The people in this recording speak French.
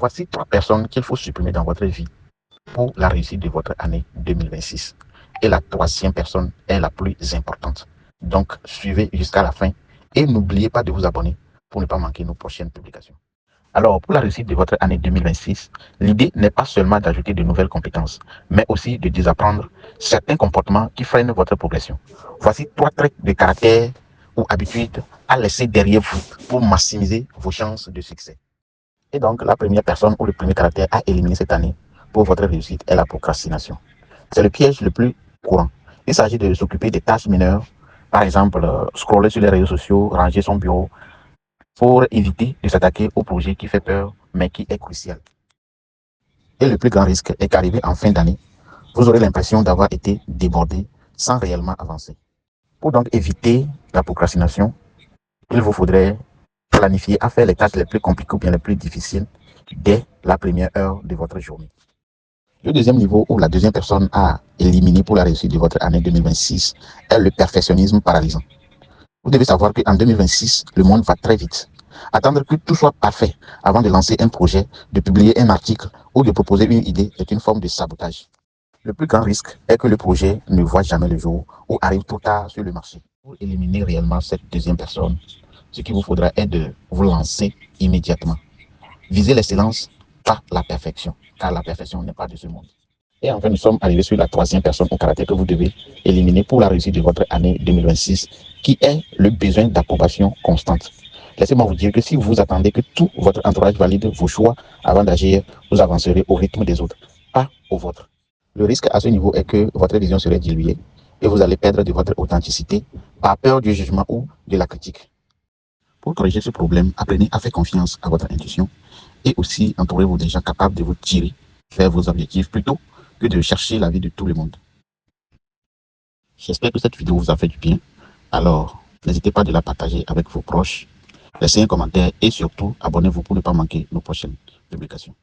Voici 3 personnes qu'il faut supprimer dans votre vie pour la réussite de votre année 2026. Et la 3e personne est la plus importante. Donc, suivez jusqu'à la fin et n'oubliez pas de vous abonner pour ne pas manquer nos prochaines publications. Alors, pour la réussite de votre année 2026, l'idée n'est pas seulement d'ajouter de nouvelles compétences, mais aussi de désapprendre certains comportements qui freinent votre progression. Voici 3 traits de caractère ou habitudes à laisser derrière vous pour maximiser vos chances de succès. Et donc, la première personne ou le premier caractère à éliminer cette année pour votre réussite est la procrastination. C'est le piège le plus courant. Il s'agit de s'occuper des tâches mineures, par exemple, scroller sur les réseaux sociaux, ranger son bureau, pour éviter de s'attaquer au projet qui fait peur, mais qui est crucial. Et le plus grand risque est qu'arrivé en fin d'année, vous aurez l'impression d'avoir été débordé sans réellement avancer. Pour donc éviter la procrastination, il vous faudrait planifier à faire les tâches les plus compliquées ou bien les plus difficiles dès la première heure de votre journée. Le deuxième niveau ou la deuxième personne à éliminer pour la réussite de votre année 2026 est le perfectionnisme paralysant. Vous devez savoir qu'en 2026, le monde va très vite. Attendre que tout soit parfait avant de lancer un projet, de publier un article ou de proposer une idée est une forme de sabotage. Le plus grand risque est que le projet ne voit jamais le jour ou arrive trop tard sur le marché. Pour éliminer réellement cette deuxième personne, ce qu'il vous faudra est de vous lancer immédiatement. Visez l'excellence, pas la perfection, car la perfection n'est pas de ce monde. Et enfin, nous sommes arrivés sur la 3e personne au caractère que vous devez éliminer pour la réussite de votre année 2026, qui est le besoin d'approbation constante. Laissez-moi vous dire que si vous attendez que tout votre entourage valide vos choix avant d'agir, vous avancerez au rythme des autres, pas au vôtre. Le risque à ce niveau est que votre vision serait diluée et vous allez perdre de votre authenticité par peur du jugement ou de la critique. Pour corriger ce problème, apprenez à faire confiance à votre intuition et aussi entourez-vous des gens capables de vous tirer vers vos objectifs plutôt que de chercher l'avis de tout le monde. J'espère que cette vidéo vous a fait du bien. Alors, n'hésitez pas de la partager avec vos proches, laissez un commentaire et surtout, abonnez-vous pour ne pas manquer nos prochaines publications.